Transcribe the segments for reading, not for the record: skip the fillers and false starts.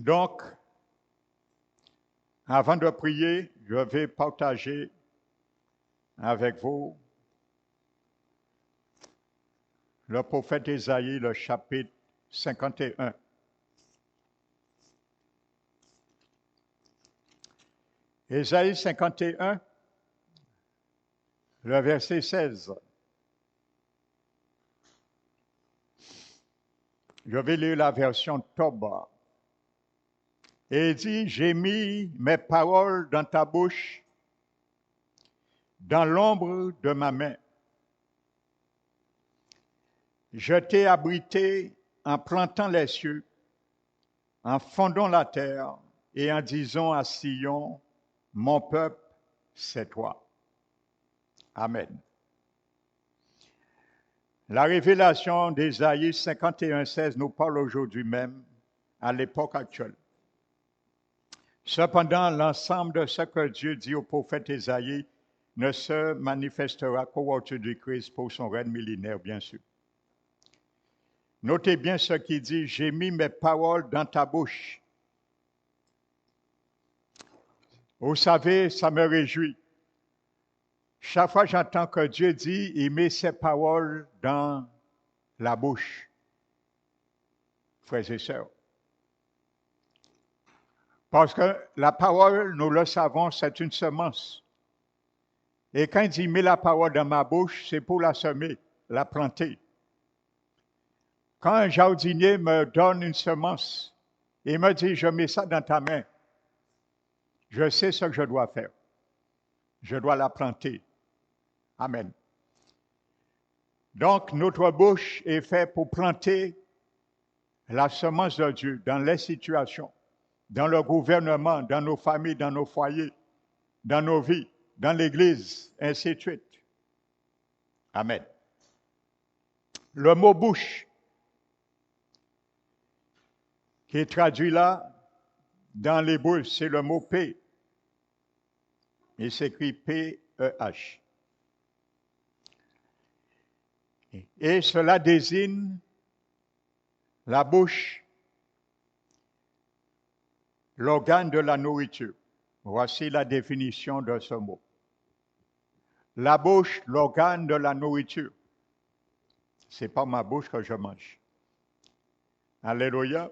Donc, avant de prier, je vais partager avec vous le prophète Ésaïe, le chapitre 51. Ésaïe 51, le verset 16. Je vais lire la version Toba. Et il dit, j'ai mis mes paroles dans ta bouche, dans l'ombre de ma main. Je t'ai abrité en plantant les cieux, en fondant la terre et en disant à Sion, mon peuple, c'est toi. Amen. La révélation d'Ésaïe 51,16 nous parle aujourd'hui même, à l'époque actuelle. Cependant, l'ensemble de ce que Dieu dit au prophète Ésaïe ne se manifestera qu'au retour du Christ pour son règne millénaire, bien sûr. Notez bien ce qu'il dit, j'ai mis mes paroles dans ta bouche. Vous savez, ça me réjouit. Chaque fois que j'entends que Dieu dit, il met ses paroles dans la bouche. Frères et sœurs. Parce que la parole, nous le savons, c'est une semence. Et quand il dit, mets la parole dans ma bouche, c'est pour la semer, la planter. Quand un jardinier me donne une semence, il me dit, je mets ça dans ta main, je sais ce que je dois faire. Je dois la planter. Amen. Donc, notre bouche est faite pour planter la semence de Dieu dans les situations, dans le gouvernement, dans nos familles, dans nos foyers, dans nos vies, dans l'Église, ainsi de suite. Amen. Le mot bouche, qui est traduit là, dans l'hébreu, c'est le mot P. Il s'écrit P-E-H. Et cela désigne la bouche, l'organe de la nourriture. Voici la définition de ce mot. La bouche, l'organe de la nourriture. Ce n'est pas ma bouche que je mange. Alléluia.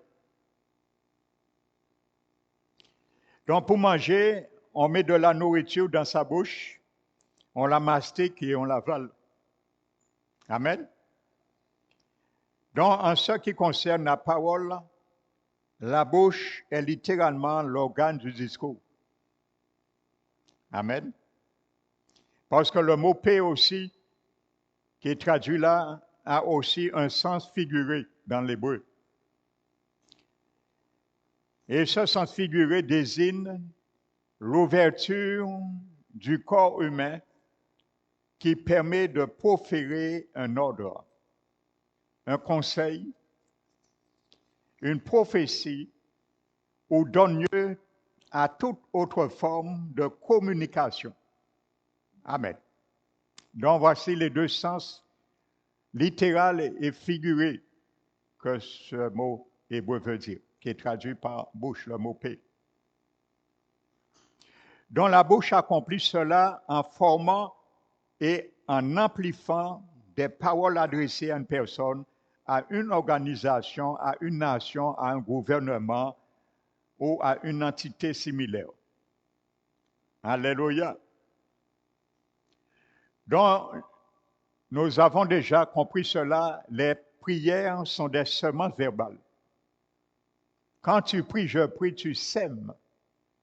Donc pour manger, on met de la nourriture dans sa bouche, on la mastique et on l'avale. Amen. Donc en ce qui concerne la parole, la bouche est littéralement l'organe du discours. Amen. Parce que le mot paix aussi, qui est traduit là, a aussi un sens figuré dans l'hébreu. Et ce sens figuré désigne l'ouverture du corps humain qui permet de proférer un ordre, un conseil, une prophétie ou donne lieu à toute autre forme de communication. Amen. Donc voici les deux sens littéral et figuré que ce mot hébreu veut dire, qui est traduit par bouche, le mot P. Donc la bouche accomplit cela en formant et en amplifiant des paroles adressées à une personne, à une organisation, à une nation, à un gouvernement ou à une entité similaire. Alléluia. Donc, nous avons déjà compris cela, les prières sont des semences verbales. Quand tu pries, je prie, tu sèmes.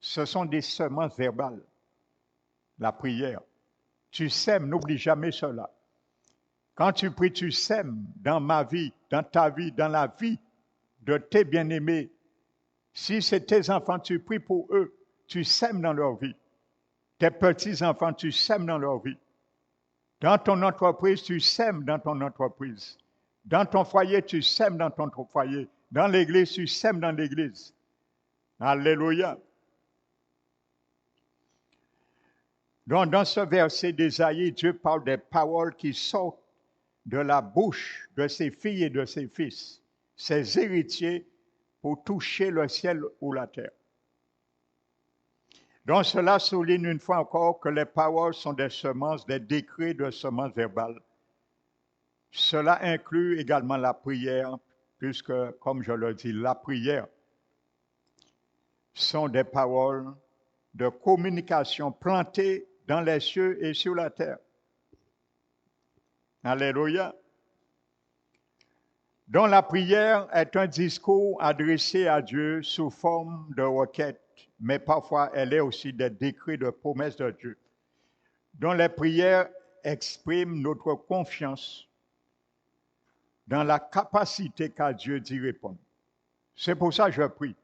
Ce sont des semences verbales, la prière. Tu sèmes, n'oublie jamais cela. Quand tu pries, tu sèmes dans ma vie, dans ta vie, dans la vie de tes bien-aimés. Si c'est tes enfants, tu pries pour eux, tu sèmes dans leur vie. Tes petits-enfants, tu sèmes dans leur vie. Dans ton entreprise, tu sèmes dans ton entreprise. Dans ton foyer, tu sèmes dans ton foyer. Dans l'église, tu sèmes dans l'église. Alléluia. Donc, dans ce verset d'Ésaïe, Dieu parle des paroles qui sortent de la bouche de ses filles et de ses fils, ses héritiers, pour toucher le ciel ou la terre. Donc cela souligne une fois encore que les paroles sont des semences, des décrets de semences verbales. Cela inclut également la prière, puisque, comme je le dis, la prière sont des paroles de communication plantées dans les cieux et sur la terre. Alléluia. Donc la prière est un discours adressé à Dieu sous forme de requête, mais parfois elle est aussi des décrets de promesses de Dieu. Donc les prières expriment notre confiance dans la capacité qu'a Dieu d'y répondre. C'est pour ça que je prie.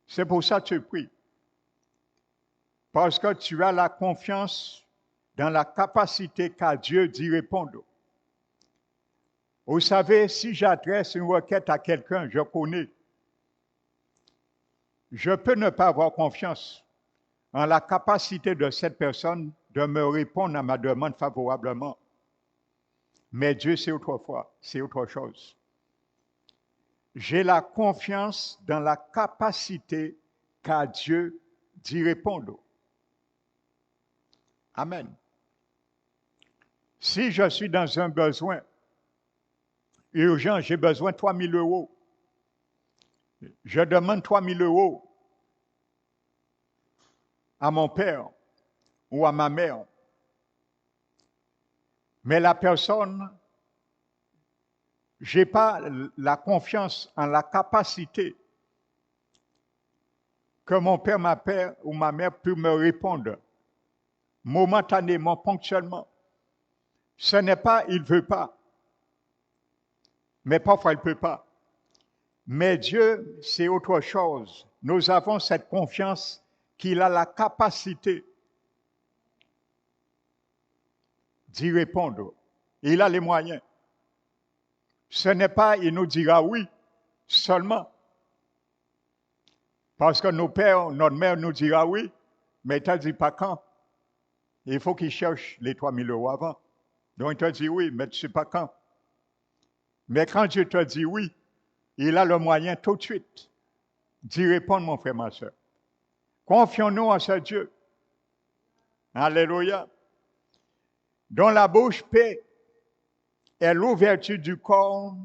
C'est pour ça que tu pries. Parce que tu as la confiance dans la capacité qu'a Dieu d'y répondre. Vous savez, si j'adresse une requête à quelqu'un, je connais, je peux ne pas avoir confiance en la capacité de cette personne de me répondre à ma demande favorablement. Mais Dieu, c'est autrefois, c'est autre chose. J'ai la confiance dans la capacité qu'a Dieu d'y répondre. Amen. Si je suis dans un besoin urgent, j'ai besoin de 3 000 euros. Je demande 3 000 euros à mon père ou à ma mère. Mais la personne, je n'ai pas la confiance en la capacité que mon père, ma mère ou ma mère puissent me répondre momentanément, ponctuellement. Ce n'est pas il ne veut pas, mais parfois il ne peut pas. Mais Dieu, c'est autre chose. Nous avons cette confiance qu'il a la capacité d'y répondre. Il a les moyens. Ce n'est pas il nous dira oui seulement. Parce que nos pères, notre mère nous dira oui, mais il ne te dit pas quand. Il faut qu'il cherche les 3 000 euros avant. Donc il te dit oui, mais tu ne sais pas quand. Mais quand Dieu te dit oui, il a le moyen tout de suite d'y répondre, mon frère, ma soeur. Confions-nous en ce Dieu. Alléluia. Dont la bouche paix est l'ouverture du corps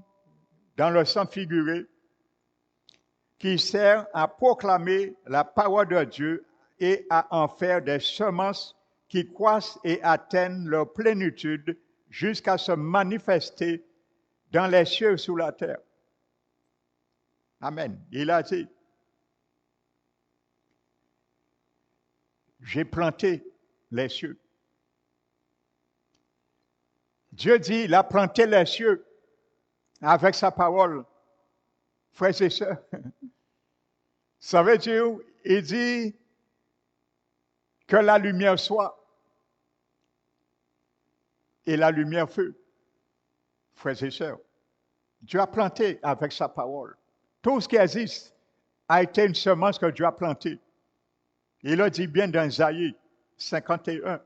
dans le sens figuré qui sert à proclamer la parole de Dieu et à en faire des semences qui croissent et atteignent leur plénitude jusqu'à se manifester dans les cieux sous la terre. Amen. Il a dit, j'ai planté les cieux. Dieu dit, il a planté les cieux avec sa parole. Frères et sœurs, ça veut dire, il dit que la lumière soit et la lumière fut. Frères et sœurs, Dieu a planté avec sa parole. Tout ce qui existe a été une semence que Dieu a plantée. Il a dit bien dans Isaïe 51.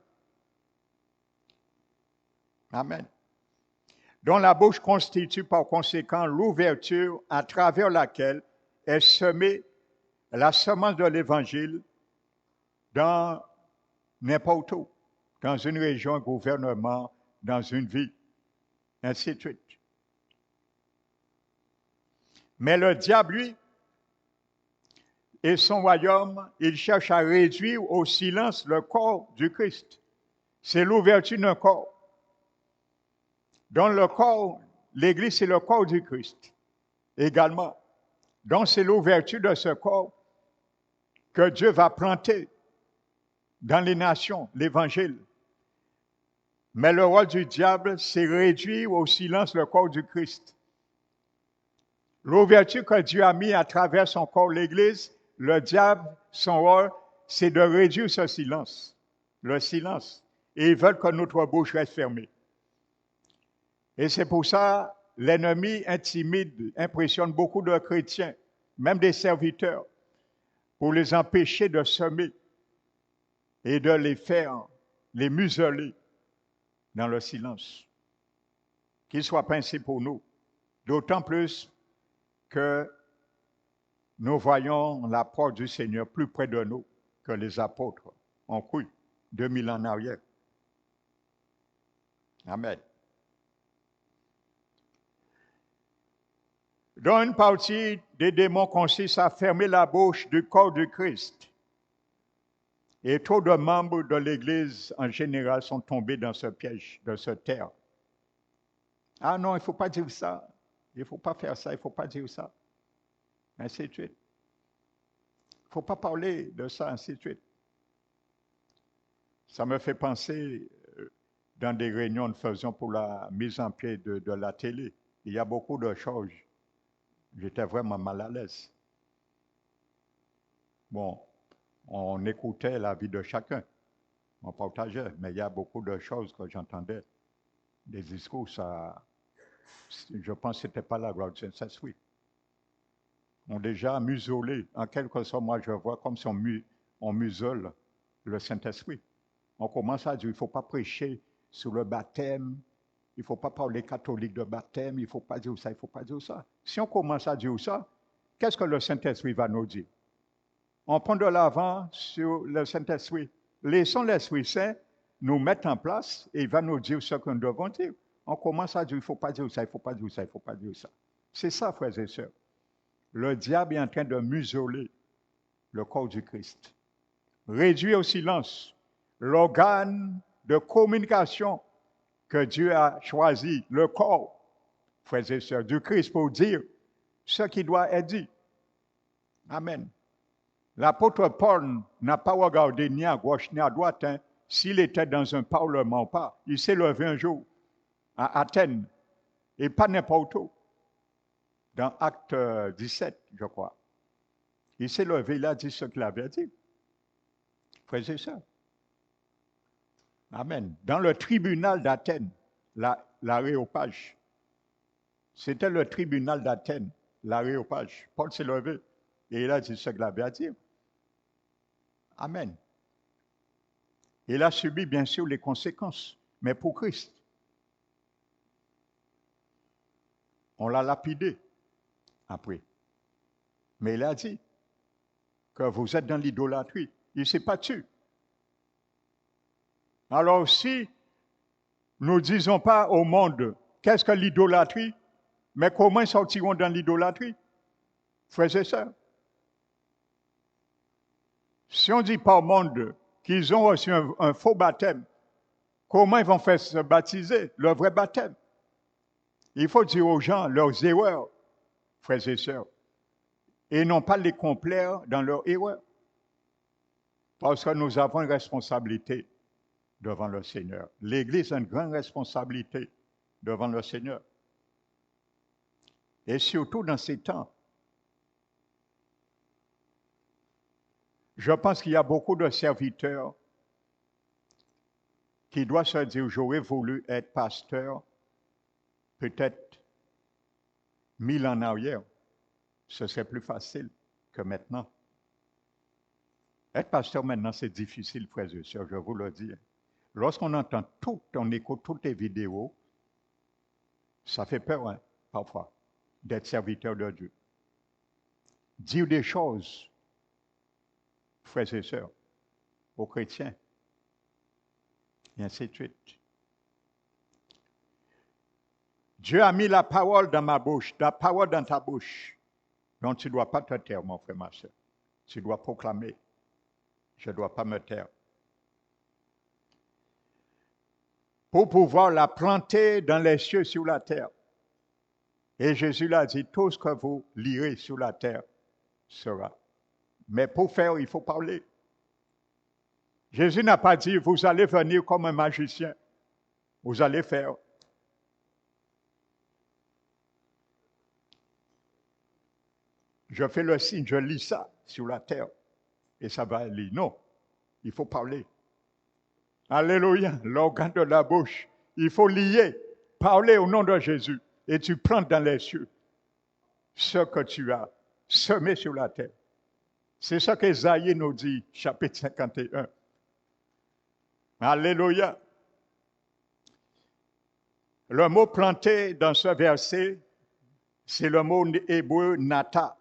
Amen. Dont la bouche constitue par conséquent l'ouverture à travers laquelle est semée la semence de l'Évangile dans n'importe où, dans une région, un gouvernement, dans une vie, ainsi de suite. Mais le diable, lui, et son royaume, il cherche à réduire au silence le corps du Christ. C'est l'ouverture d'un corps. Dans le corps, l'Église, c'est le corps du Christ également. Donc, c'est l'ouverture de ce corps que Dieu va planter dans les nations, l'Évangile. Mais le rôle du diable, c'est réduire au silence le corps du Christ. L'ouverture que Dieu a mise à travers son corps, l'Église, le diable, son rôle, c'est de réduire ce silence, le silence. Et ils veulent que notre bouche reste fermée. Et c'est pour ça l'ennemi intimide, impressionne beaucoup de chrétiens, même des serviteurs, pour les empêcher de semer et de les faire, les museler dans le silence. Qu'il soit pincé pour nous. D'autant plus que nous voyons la porte du Seigneur plus près de nous que les apôtres ont cru 2000 ans en arrière. Amen. Dans une partie des démons consiste à fermer la bouche du corps du Christ. Et trop de membres de l'Église en général sont tombés dans ce piège, dans ce terre. Ah non, il ne faut pas dire ça. Il ne faut pas faire ça, il ne faut pas dire ça. Ainsi de suite. Il ne faut pas parler de ça, ainsi de suite. Ça me fait penser dans des réunions que nous faisions pour la mise en pied de la télé. Il y a beaucoup de choses. J'étais vraiment mal à l'aise. Bon, on écoutait la vie de chacun. On partageait, mais il y a beaucoup de choses que j'entendais. Des discours, ça, je pense que ce n'était pas la gloire du Saint-Esprit. On déjà muselé. En quelque sorte, moi, je vois comme si on musole le Saint-Esprit. On commence à dire, il ne faut pas prêcher sur le baptême, il ne faut pas parler catholique de baptême, il ne faut pas dire ça, il ne faut pas dire ça. Si on commence à dire ça, qu'est-ce que le Saint-Esprit va nous dire? On prend de l'avant sur le Saint-Esprit. Laissons l'Esprit Saint nous mettre en place et il va nous dire ce que nous devons dire. On commence à dire, il ne faut pas dire ça, il ne faut pas dire ça, il ne faut pas dire ça. C'est ça, frères et sœurs. Le diable est en train de museler le corps du Christ. Réduire au silence l'organe de communication que Dieu a choisi, le corps, frères et sœurs, du Christ pour dire ce qui doit être dit. Amen. L'apôtre Paul n'a pas regardé ni à gauche ni à droite s'il était dans un parlement ou pas. Il s'est levé un jour à Athènes, et pas n'importe où, dans Acte 17, je crois. Il s'est levé, il a dit ce qu'il avait dit. Frères et sœurs. Amen. Dans le tribunal d'Athènes, l'Aréopage. C'était le tribunal d'Athènes, l'Aréopage. Paul s'est levé et il a dit ce qu'il avait à dire. Amen. Il a subi bien sûr les conséquences, mais pour Christ. On l'a lapidé après. Mais il a dit que vous êtes dans l'idolâtrie. Il ne s'est pas tué. Alors si nous ne disons pas au monde qu'est-ce que l'idolâtrie, mais comment ils sortiront dans l'idolâtrie, frères et sœurs? Si on dit pas au monde qu'ils ont reçu un faux baptême, comment ils vont faire se baptiser, le vrai baptême? Il faut dire aux gens leurs erreurs, frères et sœurs, et non pas les complaire dans leurs erreurs. Parce que nous avons une responsabilité devant le Seigneur. L'Église a une grande responsabilité devant le Seigneur. Et surtout dans ces temps, je pense qu'il y a beaucoup de serviteurs qui doivent se dire, j'aurais voulu être pasteur peut-être 1000 ans en arrière. Ce serait plus facile que maintenant. Être pasteur maintenant, c'est difficile, frères et sœurs, je vous le dis. Lorsqu'on entend tout, on écoute toutes les vidéos, ça fait peur, parfois, d'être serviteur de Dieu. Dire des choses, frères et sœurs, aux chrétiens, et ainsi de suite. Dieu a mis la parole dans ma bouche, la parole dans ta bouche. Donc tu ne dois pas te taire, mon frère, ma soeur. Tu dois proclamer. Je ne dois pas me taire. Pour pouvoir la planter dans les cieux sur la terre. Et Jésus l'a dit, tout ce que vous lirez sur la terre sera. Mais pour faire, il faut parler. Jésus n'a pas dit, vous allez venir comme un magicien. Vous allez faire. Je fais le signe, je lis ça sur la terre. Et ça va aller. Non, il faut parler. Alléluia, l'organe de la bouche. Il faut lier, parler au nom de Jésus. Et tu plantes dans les cieux ce que tu as semé sur la terre. C'est ce qu'Ésaïe nous dit, chapitre 51. Alléluia. Le mot planté dans ce verset, c'est le mot hébreu nata.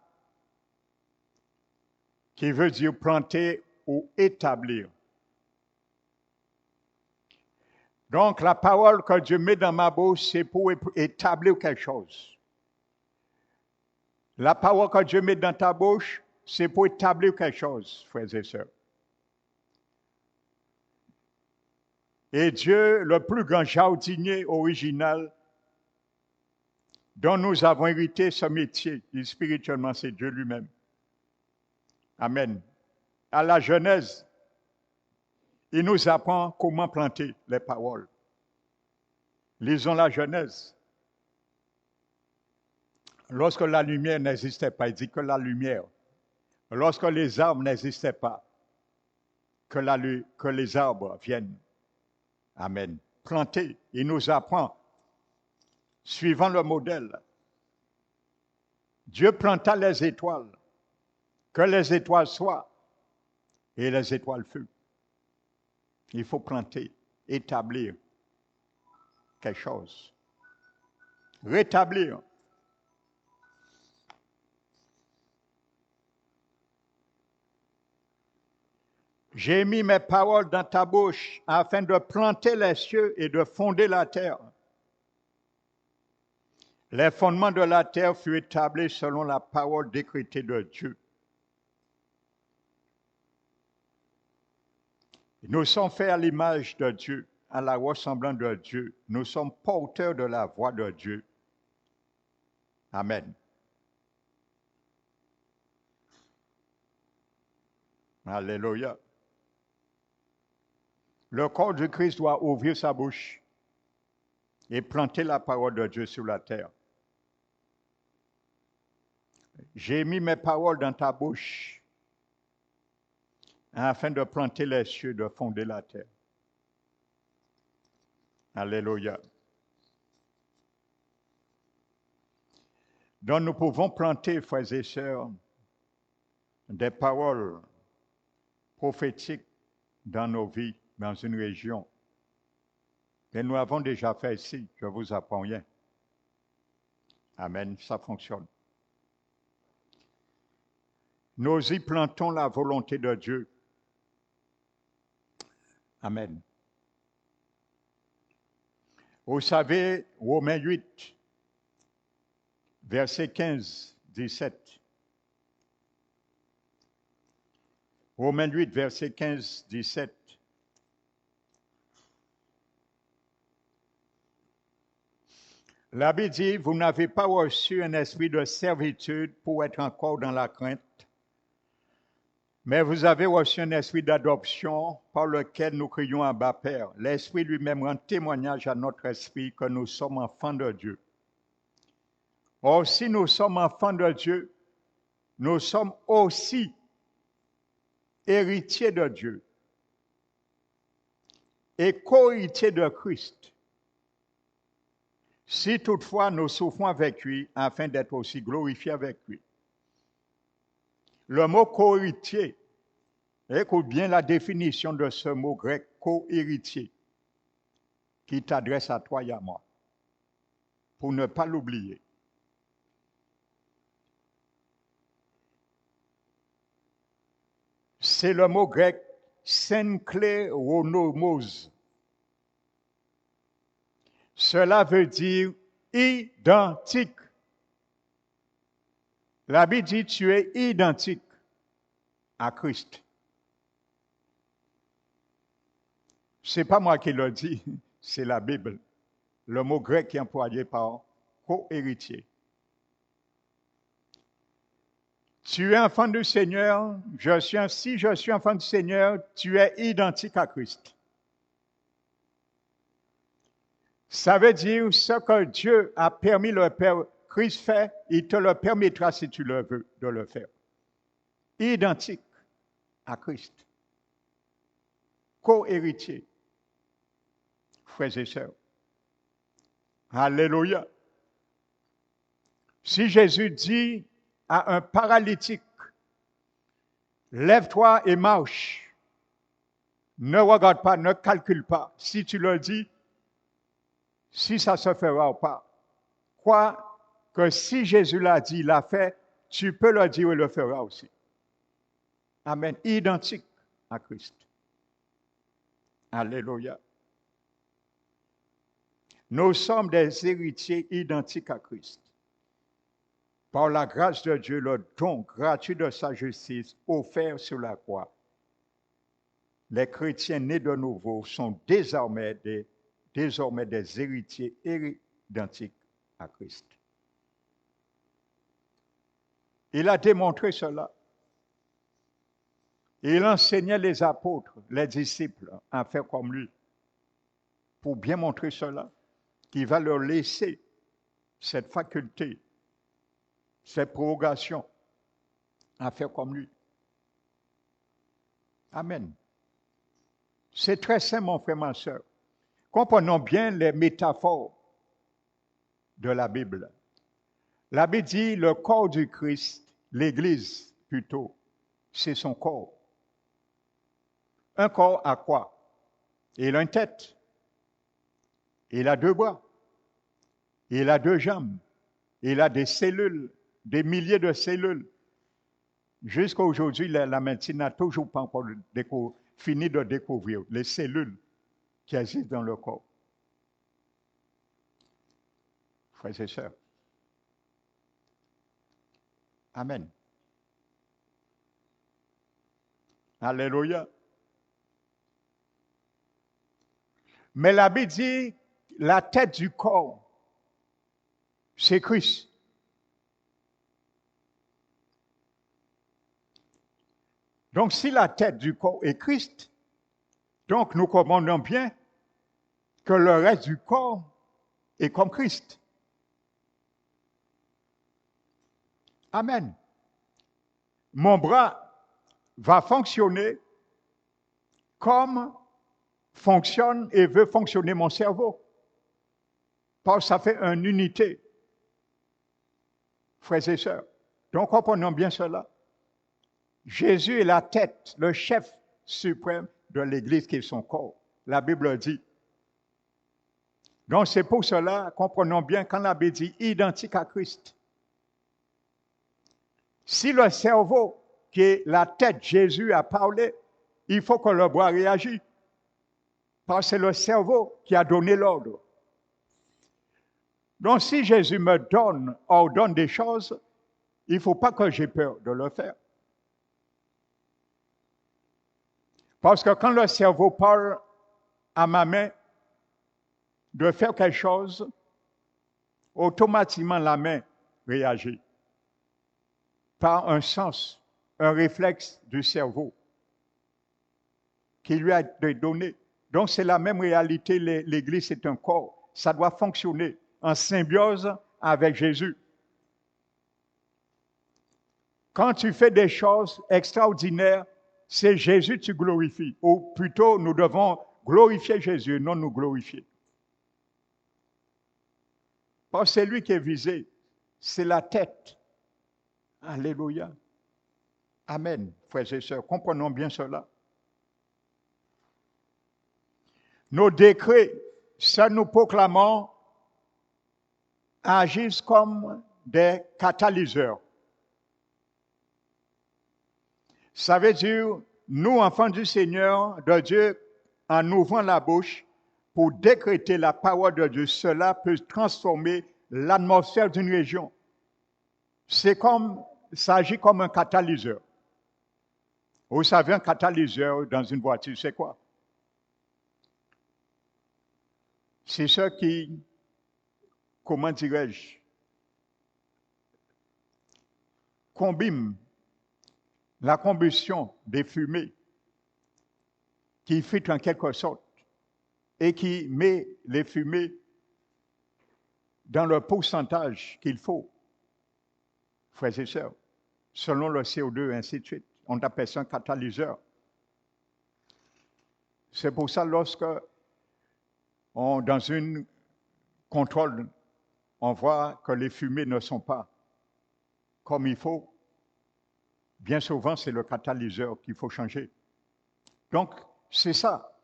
qui veut dire planter ou établir. Donc, la parole que Dieu met dans ma bouche, c'est pour établir quelque chose. La parole que Dieu met dans ta bouche, c'est pour établir quelque chose, frères et sœurs. Et Dieu, le plus grand jardinier original, dont nous avons hérité ce métier, spirituellement, c'est Dieu lui-même. Amen. À la Genèse, il nous apprend comment planter les paroles. Lisons la Genèse. Lorsque la lumière n'existait pas, il dit que la lumière. Lorsque les arbres n'existaient pas, que les arbres viennent. Amen. Planter, il nous apprend, suivant le modèle. Dieu planta les étoiles, que les étoiles soient, et les étoiles furent. Il faut planter, établir quelque chose. Rétablir. J'ai mis mes paroles dans ta bouche afin de planter les cieux et de fonder la terre. Les fondements de la terre furent établis selon la parole décrétée de Dieu. Nous sommes faits à l'image de Dieu, à la ressemblance de Dieu. Nous sommes porteurs de la voix de Dieu. Amen. Alléluia. Le corps du Christ doit ouvrir sa bouche et planter la parole de Dieu sur la terre. J'ai mis mes paroles dans ta bouche afin de planter les cieux, de fonder la terre. Alléluia. Donc nous pouvons planter, frères et sœurs, des paroles prophétiques dans nos vies, dans une région. Et nous avons déjà fait ici, je ne vous apprends rien. Amen, ça fonctionne. Nous y plantons la volonté de Dieu. Amen. Vous savez, Romains 8, verset 15, 17. Romains 8, verset 15, 17. La Bible dit, vous n'avez pas reçu un esprit de servitude pour être encore dans la crainte, mais vous avez reçu un esprit d'adoption par lequel nous crions à Abba Père. L'Esprit lui-même rend témoignage à notre esprit que nous sommes enfants de Dieu. Or, si nous sommes enfants de Dieu, nous sommes aussi héritiers de Dieu et co-héritiers de Christ. Si toutefois nous souffrons avec lui, afin d'être aussi glorifiés avec lui. Le mot co-héritier, écoute bien la définition de ce mot grec co-héritier, qui t'adresse à toi et à moi, pour ne pas l'oublier. C'est le mot grec synkléronomos. Cela veut dire identique. La Bible dit tu es identique à Christ. Ce n'est pas moi qui le dis, c'est la Bible. Le mot grec qui est employé par co-héritier. Tu es enfant du Seigneur, si je suis enfant du Seigneur, tu es identique à Christ. Ça veut dire ce que Dieu a permis le Père Christ fait, il te le permettra si tu le veux de le faire. Identique à Christ. Co-héritier. Frères et sœurs. Alléluia. Si Jésus dit à un paralytique, lève-toi et marche, ne regarde pas, ne calcule pas. Si tu le dis, si ça se fera ou pas, crois que si Jésus l'a dit, il l'a fait, tu peux le dire et le fera aussi. Amen. Identique à Christ. Alléluia. Nous sommes des héritiers identiques à Christ. Par la grâce de Dieu, le don gratuit de sa justice offert sur la croix, les chrétiens nés de nouveau sont désormais des héritiers identiques à Christ. Il a démontré cela. Il enseignait les apôtres, les disciples, à faire comme lui, pour bien montrer cela, qu'il va leur laisser cette faculté, cette prorogation, à faire comme lui. Amen. C'est très simple, mon frère, ma soeur. Comprenons bien les métaphores de la Bible. La Bible dit le corps du Christ, l'Église plutôt, c'est son corps. Un corps à quoi? Il a une tête, il a deux bras, il a deux jambes, il a des cellules, des milliers de cellules. Jusqu'à aujourd'hui, la médecine n'a toujours pas encore fini de découvrir les cellules qui existent dans le corps. Frères et sœurs. Amen. Alléluia. Mais la Bible dit, la tête du corps, c'est Christ. Donc, si la tête du corps est Christ, donc nous comprenons bien que le reste du corps est comme Christ. Amen. Mon bras va fonctionner comme fonctionne et veut fonctionner mon cerveau. Parce que ça fait une unité. Frères et sœurs. Donc, comprenons bien cela. Jésus est la tête, le chef suprême de l'Église qui est son corps. La Bible dit. Donc, c'est pour cela, comprenons bien, quand la Bible dit identique à Christ. Si le cerveau, qui est la tête, Jésus a parlé, il faut que le bras réagisse. Parce que c'est le cerveau qui a donné l'ordre. Donc, si Jésus me ordonne des choses, il ne faut pas que j'ai peur de le faire. Parce que quand le cerveau parle à ma main de faire quelque chose, automatiquement la main réagit par un sens, un réflexe du cerveau qui lui a été donné. Donc c'est la même réalité, l'Église c'est un corps, ça doit fonctionner en symbiose avec Jésus. Quand tu fais des choses extraordinaires, c'est Jésus que tu glorifies. Ou plutôt, nous devons glorifier Jésus, non nous glorifier. Parce que c'est lui qui est visé. C'est la tête. Alléluia. Amen, frères et sœurs. Comprenons bien cela. Nos décrets, ça nous proclamons, agissent comme des catalyseurs. Ça veut dire, nous, enfants du Seigneur, de Dieu, en ouvrant la bouche pour décréter la parole de Dieu, cela peut transformer l'atmosphère d'une région. Ça agit comme un catalyseur. Vous savez, un catalyseur dans une voiture, c'est quoi? C'est ce qui, comment dirais-je, combine la combustion des fumées qui filtre en quelque sorte et qui met les fumées dans le pourcentage qu'il faut, frères et sœurs, selon le CO2 et ainsi de suite. On appelle ça un catalyseur. C'est pour ça lorsque dans un contrôle, on voit que les fumées ne sont pas comme il faut, bien souvent, c'est le catalyseur qu'il faut changer. Donc, c'est ça.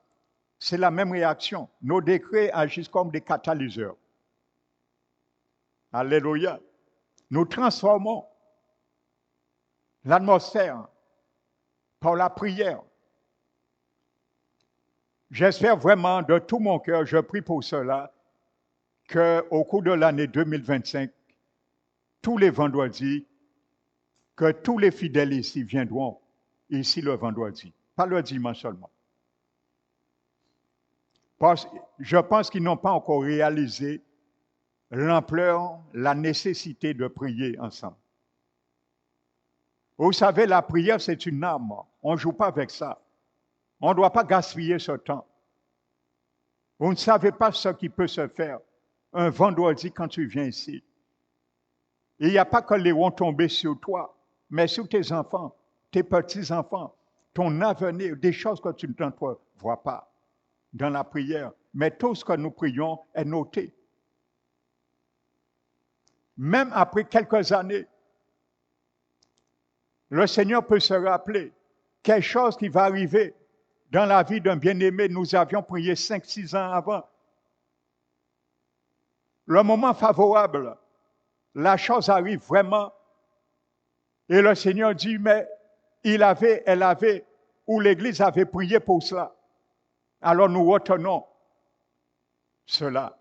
C'est la même réaction. Nos décrets agissent comme des catalyseurs. Alléluia. Nous transformons l'atmosphère par la prière. J'espère vraiment de tout mon cœur, je prie pour cela, qu'au cours de l'année 2025, tous les vendredis, que tous les fidèles ici viendront ici le vendredi, pas le dimanche seulement. Je pense qu'ils n'ont pas encore réalisé l'ampleur, la nécessité de prier ensemble. Vous savez, la prière, c'est une arme. On ne joue pas avec ça. On ne doit pas gaspiller ce temps. Vous ne savez pas ce qui peut se faire un vendredi quand tu viens ici. Il n'y a pas que les vont tomber sur toi, mais sur tes enfants, tes petits-enfants, ton avenir, des choses que tu ne vois pas dans la prière. Mais tout ce que nous prions est noté. Même après quelques années, le Seigneur peut se rappeler quelque chose qui va arriver dans la vie d'un bien-aimé. Nous avions prié 5-6 ans avant. Le moment favorable, la chose arrive vraiment. Et le Seigneur dit, mais elle avait, ou l'Église avait prié pour cela. Alors nous retenons cela,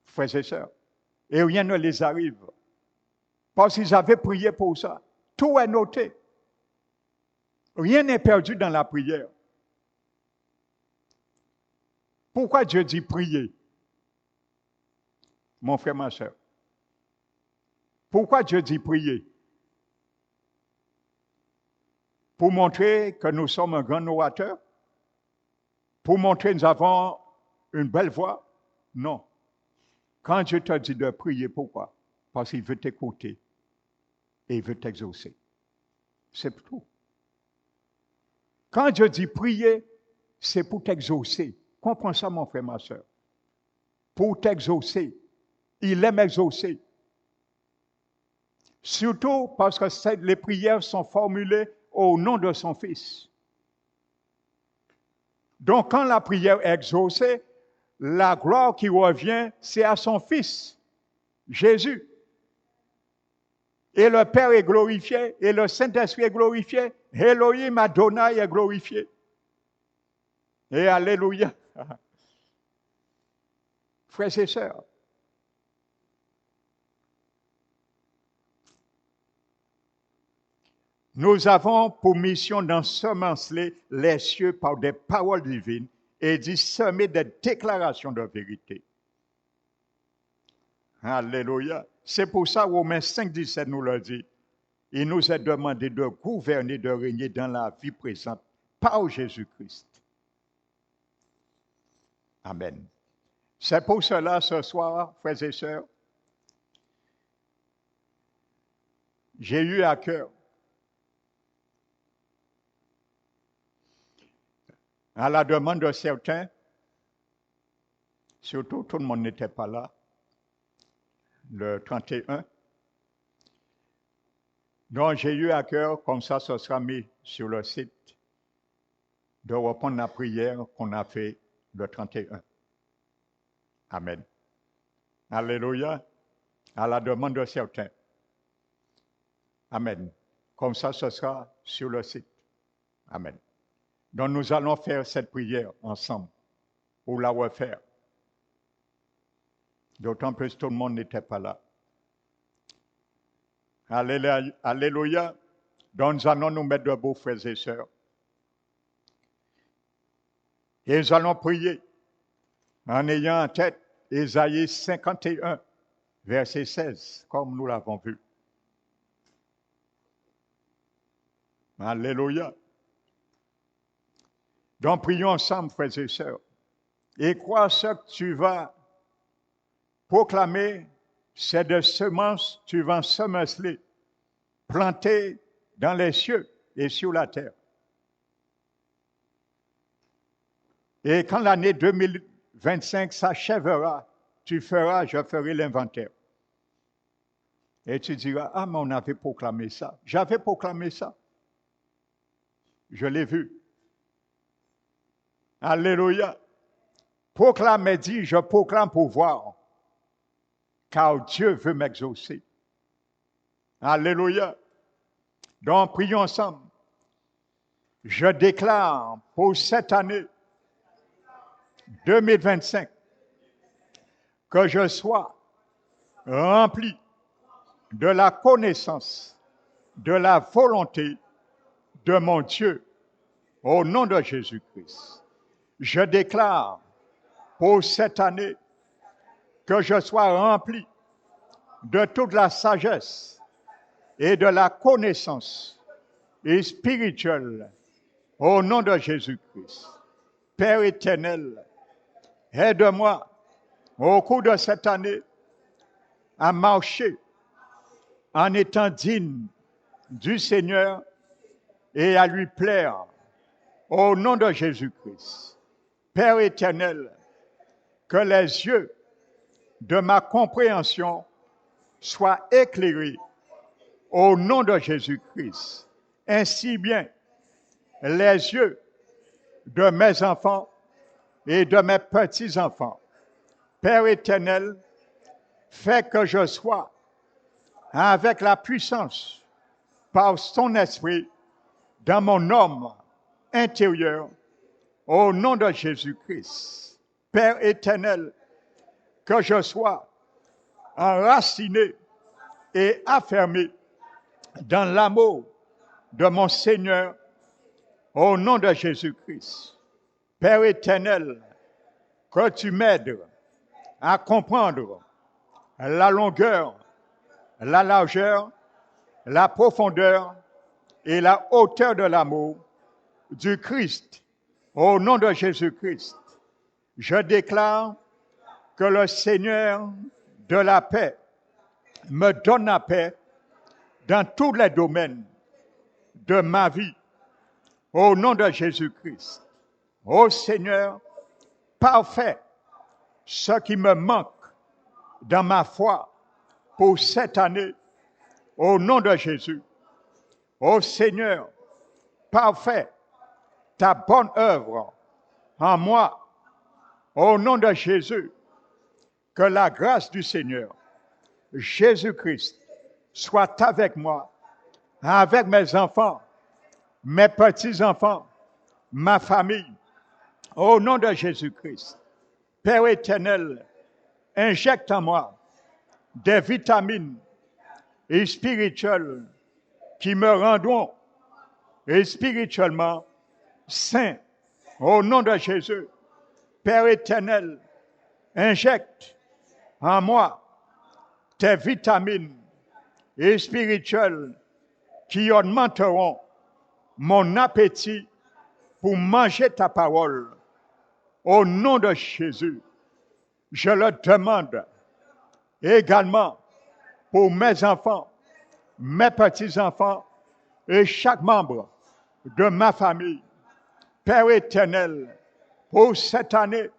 frères et sœurs. Et rien ne les arrive. Parce qu'ils avaient prié pour ça. Tout est noté. Rien n'est perdu dans la prière. Pourquoi Dieu dit prier, mon frère, ma soeur? Pourquoi Dieu dit prier? Pour montrer que nous sommes un grand orateur? Pour montrer que nous avons une belle voix? Non. Quand Dieu te dit de prier, pourquoi? Parce qu'il veut t'écouter et il veut t'exaucer. C'est tout. Quand Dieu dit prier, c'est pour t'exaucer. Comprends ça, mon frère, ma soeur. Pour t'exaucer. Il aime exaucer. Surtout parce que les prières sont formulées au nom de son Fils. Donc, quand la prière est exaucée, la gloire qui revient, c'est à son Fils, Jésus. Et le Père est glorifié, et le Saint-Esprit est glorifié, Elohim Adonai est glorifié. Et alléluia. Frères et sœurs, nous avons pour mission d'ensemencer les cieux par des paroles divines et d'y semer des déclarations de vérité. Alléluia. C'est pour ça, Romains 5,17 nous le dit. Il nous est demandé de gouverner, de régner dans la vie présente par Jésus-Christ. Amen. C'est pour cela, ce soir, frères et sœurs, j'ai eu à cœur, à la demande de certains, surtout tout le monde n'était pas là, le 31, donc j'ai eu à cœur, comme ça ce sera mis sur le site, de reprendre la prière qu'on a fait le 31. Amen. Alléluia. À la demande de certains. Amen. Comme ça, ce sera sur le site. Amen. Donc nous allons faire cette prière ensemble, ou la refaire. D'autant plus que tout le monde n'était pas là. Alléluia. Donc nous allons nous mettre debout, frères et sœurs. Et nous allons prier en ayant en tête Ésaïe 51, verset 16, comme nous l'avons vu. Alléluia. Donc prions ensemble, frères et sœurs. Et crois ce que tu vas proclamer, c'est de semences tu vas semencer, planter dans les cieux et sur la terre. Et quand l'année 2025 s'achèvera, je ferai l'inventaire. Et tu diras, ah, mais on avait proclamé ça. J'avais proclamé ça. Je l'ai vu. Alléluia. Proclame, dit, je proclame pour voir. Car Dieu veut m'exaucer. Alléluia. Donc, prions ensemble. Je déclare pour cette année 2025 que je sois rempli de la connaissance, de la volonté de mon Dieu, au nom de Jésus-Christ. Je déclare pour cette année que je sois rempli de toute la sagesse et de la connaissance et spirituelle au nom de Jésus-Christ. Père éternel, aide-moi au cours de cette année à marcher en étant digne du Seigneur et à lui plaire au nom de Jésus-Christ. Père éternel, que les yeux de ma compréhension soient éclairés au nom de Jésus-Christ. Ainsi bien, les yeux de mes enfants et de mes petits-enfants. Père éternel, fais que je sois avec la puissance par son esprit dans mon homme intérieur au nom de Jésus-Christ. Père éternel, que je sois enraciné et affermé dans l'amour de mon Seigneur au nom de Jésus-Christ. Père éternel, que tu m'aides à comprendre la longueur, la largeur, la profondeur et la hauteur de l'amour du Christ au nom de Jésus-Christ. Je déclare que le Seigneur de la paix me donne la paix dans tous les domaines de ma vie au nom de Jésus-Christ. Ô Seigneur, parfait ce qui me manque dans ma foi pour cette année au nom de Jésus. Ô Seigneur, parfait ta bonne œuvre en moi au nom de Jésus. Que la grâce du Seigneur Jésus-Christ soit avec moi, avec mes enfants, mes petits-enfants, ma famille, au nom de Jésus-Christ. Père éternel, injecte en moi des vitamines et spirituelles qui me rendront spirituellement saint, au nom de Jésus. Père éternel, injecte en moi tes vitamines et spirituelles qui augmenteront mon appétit pour manger ta parole. Au nom de Jésus, je le demande également pour mes enfants, mes petits-enfants et chaque membre de ma famille. Père éternel, pour cette année,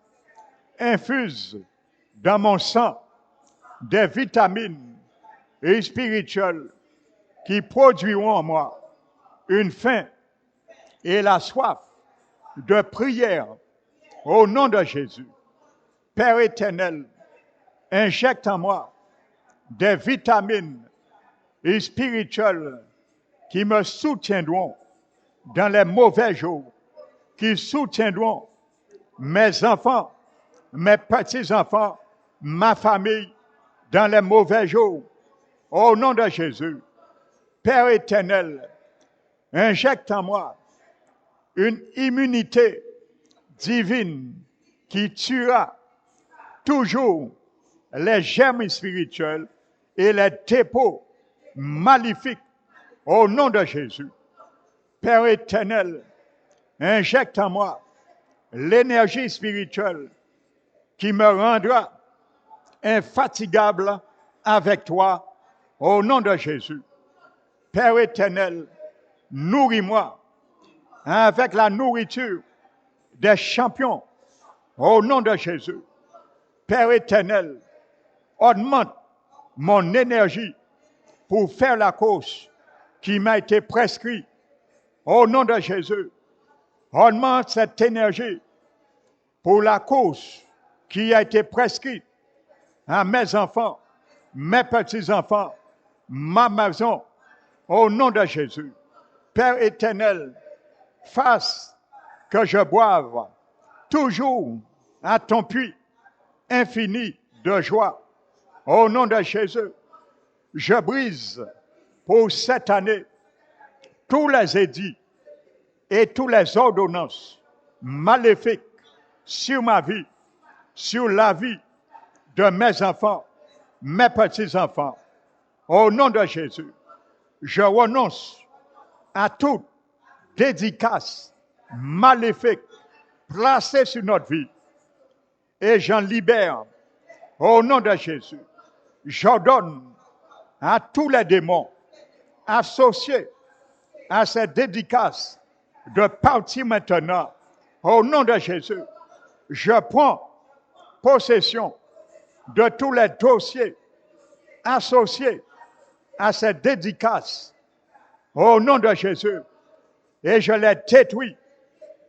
infuse dans mon sang des vitamines et spirituelles qui produiront en moi une faim et la soif de prière au nom de Jésus. Père éternel, injecte en moi des vitamines et spirituelles qui me soutiendront dans les mauvais jours, qui soutiendront mes enfants, mes petits-enfants, ma famille dans les mauvais jours. Au nom de Jésus, Père éternel, injecte en moi une immunité divine qui tuera toujours les germes spirituels et les dépôts maléfiques au nom de Jésus. Père éternel, injecte en moi l'énergie spirituelle qui me rendra infatigable avec toi au nom de Jésus. Père éternel, nourris-moi avec la nourriture des champions au nom de Jésus. Père éternel, augmente mon énergie pour faire la course qui m'a été prescrite au nom de Jésus. Augmente cette énergie pour la course qui a été prescrite à mes enfants, mes petits-enfants, ma maison, au nom de Jésus. Père éternel, fasse que je boive toujours à ton puits infini de joie. Au nom de Jésus, je brise pour cette année tous les édits et toutes les ordonnances maléfiques sur ma vie, sur la vie de mes enfants, mes petits-enfants. Au nom de Jésus, je renonce à toute dédicace maléfique placée sur notre vie et j'en libère. Au nom de Jésus, j'ordonne à tous les démons associés à cette dédicace de partir maintenant. Au nom de Jésus, je prends possession de tous les dossiers associés à cette dédicace. Au nom de Jésus, et je les détruis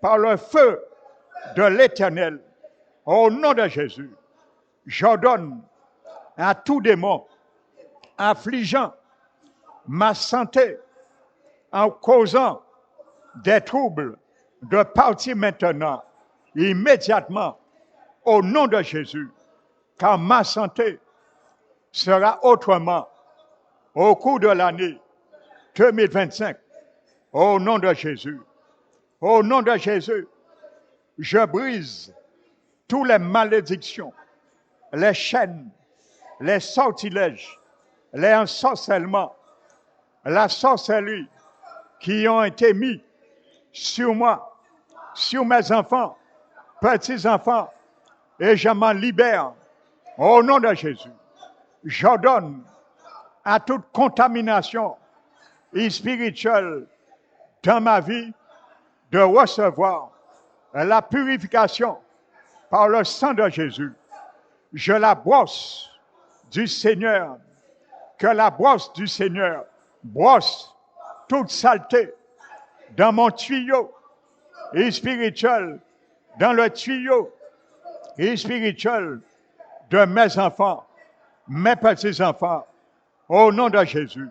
par le feu de l'Éternel. Au nom de Jésus, j'ordonne à tout démon affligeant ma santé en causant des troubles de partir maintenant, immédiatement, au nom de Jésus, car ma santé sera autrement au cours de l'année 2025. Au nom de Jésus, au nom de Jésus, je brise toutes les malédictions, les chaînes, les sortilèges, les ensorcellements, la sorcellerie qui ont été mis sur moi, sur mes enfants, petits-enfants, et je m'en libère au nom de Jésus. J'ordonne à toute contamination spirituelle dans ma vie de recevoir la purification par le sang de Jésus. Je la brosse du Seigneur, que la brosse du Seigneur brosse toute saleté dans mon tuyau spirituel, dans le tuyau spirituel de mes enfants, mes petits-enfants, au nom de Jésus.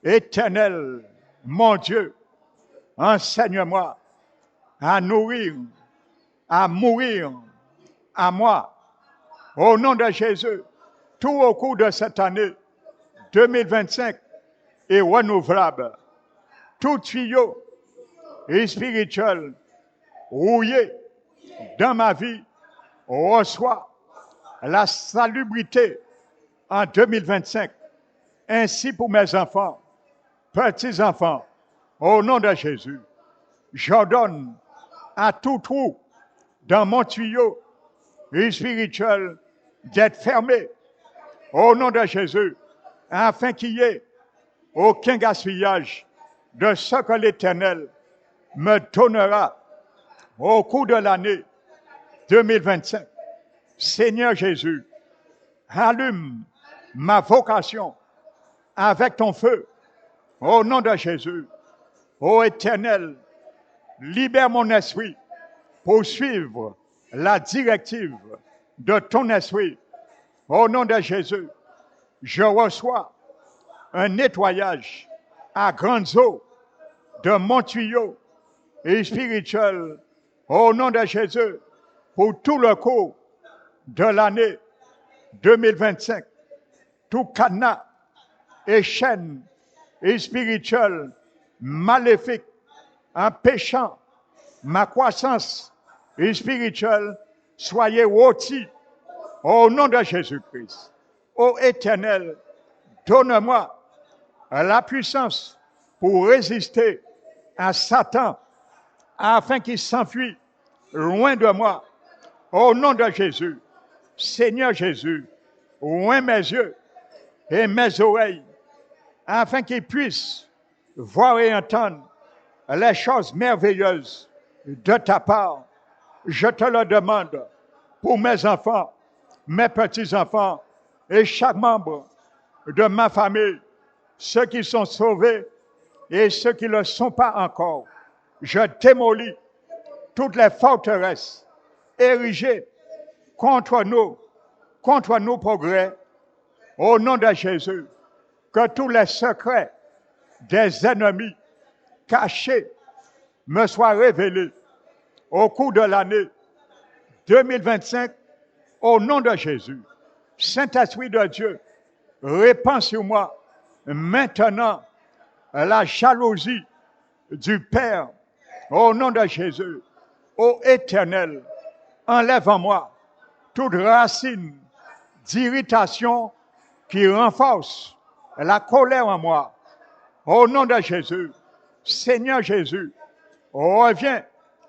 Éternel, mon Dieu, enseigne-moi à nourrir, à mourir à moi, au nom de Jésus, tout au cours de cette année 2025 est renouvelable. Tout tuyau spirituel rouillé dans ma vie reçoit la salubrité en 2025, ainsi pour mes enfants, petits-enfants, au nom de Jésus. J'ordonne à tout trou dans mon tuyau spirituel d'être fermé, au nom de Jésus, afin qu'il n'y ait aucun gaspillage de ce que l'Éternel me donnera au cours de l'année 2025. Seigneur Jésus, allume ma vocation avec ton feu, au nom de Jésus. Ô Éternel, libère mon esprit pour suivre la directive de ton esprit. Au nom de Jésus, je reçois un nettoyage à grandes eaux de mon tuyau spirituel. Au nom de Jésus, pour tout le cours de l'année 2025, tout cadenas et chaîne spirituelle maléfique empêchant ma croissance spirituelle, soyez rôtis au nom de Jésus-Christ. Ô Éternel, donne-moi la puissance pour résister à Satan afin qu'il s'enfuit loin de moi. Au nom de Jésus, Seigneur Jésus, ouvre mes yeux et mes oreilles afin qu'ils puissent voir et entendre les choses merveilleuses de ta part. Je te le demande pour mes enfants, mes petits-enfants et chaque membre de ma famille, ceux qui sont sauvés et ceux qui ne le sont pas encore. Je démolis toutes les forteresses érigées contre nos progrès, au nom de Jésus, que tous les secrets des ennemis cachés me soit révélé au cours de l'année 2025 au nom de Jésus. Saint-Esprit de Dieu, répands sur moi maintenant la jalousie du Père au nom de Jésus. Ô Éternel, enlève en moi toute racine d'irritation qui renforce la colère en moi. Au nom de Jésus, Seigneur Jésus, reviens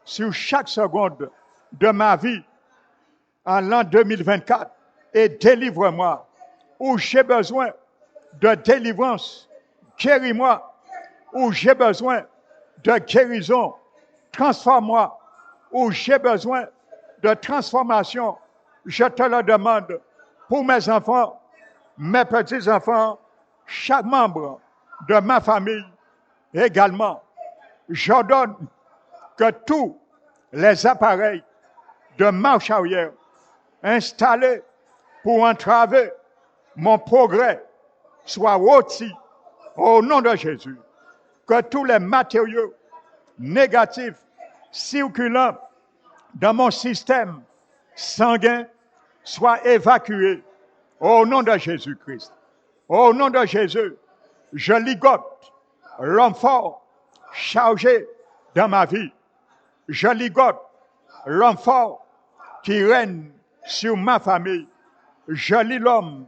sur chaque seconde de ma vie en l'an 2024 et délivre-moi où j'ai besoin de délivrance. Guéris-moi où j'ai besoin de guérison. Transforme-moi où j'ai besoin de transformation. Je te le demande pour mes enfants, mes petits-enfants, chaque membre de ma famille également. J'ordonne que tous les appareils de marche arrière installés pour entraver mon progrès soient rôtis au nom de Jésus. Que tous les matériaux négatifs circulant dans mon système sanguin soient évacués au nom de Jésus-Christ. Au nom de Jésus, je ligote l'homme fort chargé dans ma vie. Je ligote l'homme fort qui règne sur ma famille. Je lis l'homme